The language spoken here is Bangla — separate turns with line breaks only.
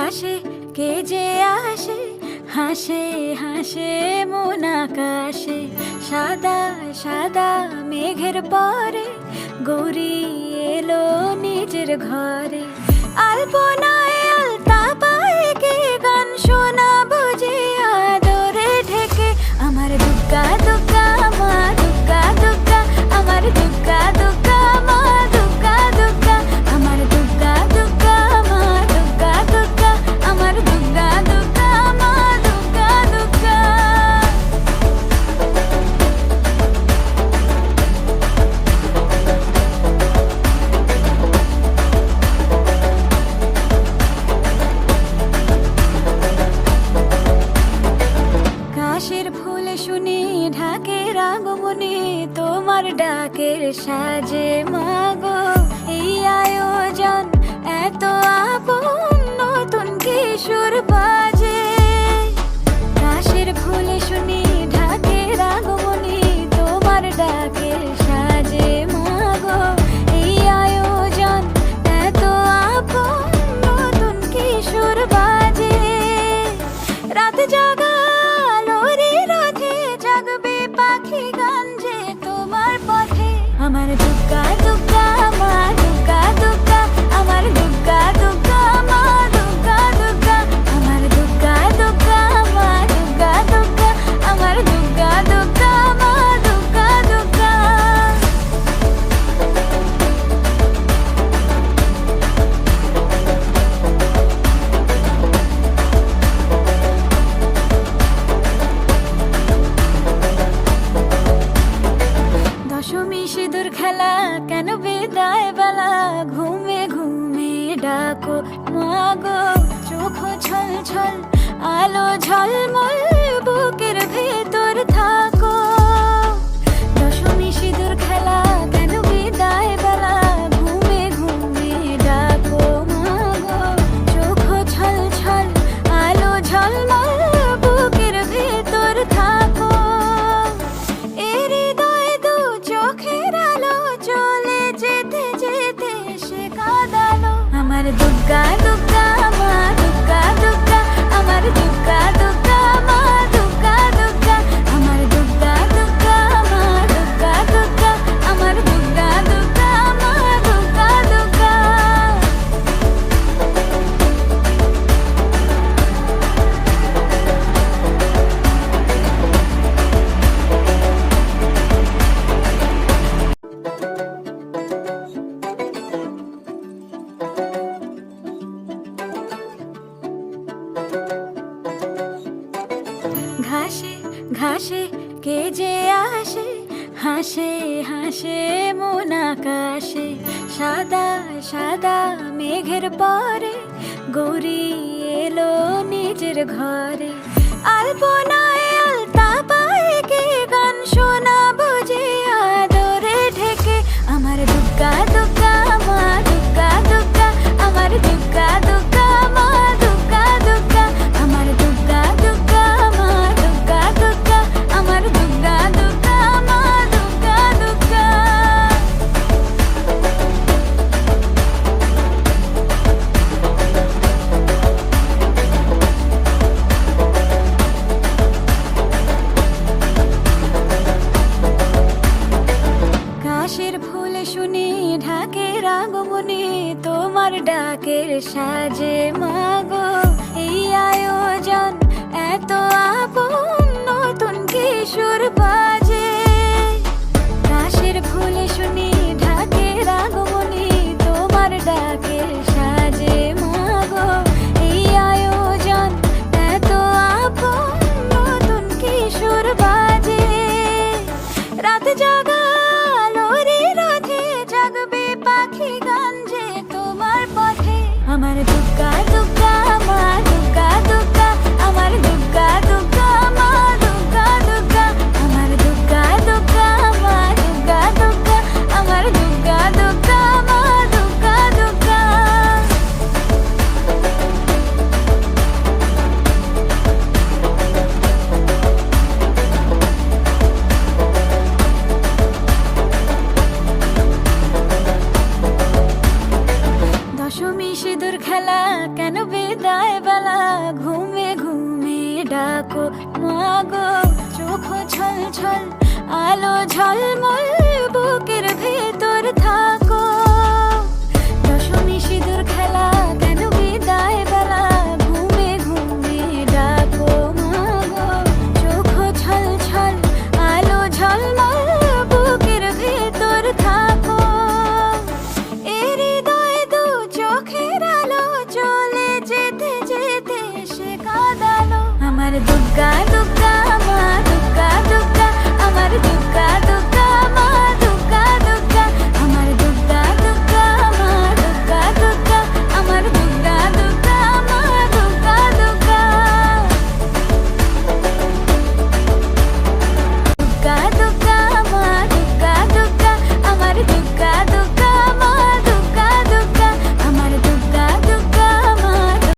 ঘাসে কে যে আসে, হাসে হাসে মন আকাশে, সাদা সাদা মেঘের পরে গৌরী এলো নিজের ঘরে। আলপনায় আলতা পায়ে কে গান শোনা বুঝে আদরে ঢেকে, আমার দুগ্গা দুগ্গা মা দুগ্গা দুগ্গা, আমার দুগ্গা দুগ্গা মা দুগ্গা দুগ্গা, আমার দুগ্গা দুগ্গা মা দুগ্গা দুগ্গা, আমার দুগ্গা দুগ্গা মা দুগ্গা দুগ্গা। কাশের ফুলে শুনি ঢাকের আগমনে, তোমার ডাকের সাজে মাগো এই আয়োজন এত আপন, নতুন কিশোর বাজে। কাশের ফুলে শুনি ঢাকের আগমনে, তোমার ডাকের সাজে মাগো এই আয়োজন এত আপন, নতুন কিশোর বাজে। রাত জাগা আলোরে রথে জাগবে পাখি গান যে তোমার পথে, আমার দুগ্গা দুগ্গা মা দুগ্গা দুগ্গা, আমার দুগ্গা দুগ্গা মা দুগ্গা দুগ্গা, আমার দুগ্গা দুগ্গা মা দুগ্গা দুগ্গা, আমার দুগ্গা দুগ্গা মা দুগ্গা দুগ্গা। দশমী সিঁদুর খেলা কেন বিদায় বেলা, ঘুমে ঘুমে ডাকো মাগো, চোখ ছল ছল আলো ঝলমল বুকের ভেতর থাকো। দশমী সিঁদুর খেলা কেন বিদায় বেলা, ঘুমে ঘুমে ডাকো মাগো, চোখ ছল ছল আলো ঝলমল বুকের ভেতর থাকো। এর হৃদয় দু চোখের আলো চলে যেতে যেতে সে কাঁদালো, আমার দুগ্গা দুগ্গা মা দুগ্গা দুগ্গা, আমার দুগ্গা দুগ্গা মা দুগ্গা দুগ্গা, আমার দুগ্গা দুগ্গা মা দুগ্গা দুগ্গা, আমার দুগ্গা দুগ্গা মা দুগ্গা দুগ্গা। ঘাসে ঘাসে কে যে আসে, হাসে হাসে মন আকাশে, সাদা সাদা মেঘের পরে গৌরী এলো নিজের ঘরে। আলপনায় আলতা পায়ে কে গান শোনা বুঝে আদরে ঢেকে, আমার দুগ্গা দুগ্গা মা দুগ্গা দুগ্গা, আমার দুগ্গা দুগ্গা মা দুগ্গা দুগ্গা, আমার দুগ্গা দুগ্গা মা দুগ্গা দুগ্গা, আমার দুগ্গা দুগ্গা মা দুগ্গা দুগ্গা। কাশের ফুলে শুনি ঢাকের আগমনে, তোমার ডাকের সাজ মাগো চোখ ছল ছল আলো ঝলমল বুকের ভেতর থাকো দশমী সিঁদুর খেলা কেন বিদায় বেলা ঘুমে ঘুমে ডাকো মাগো চোখ ছল ছল আলো ঝলমল বুকের ভেতর থাকো এর হৃদয় দু চোখের আলো চলে যেতে যেতে সে কাঁদালো আমার দুর্গা দুর্গা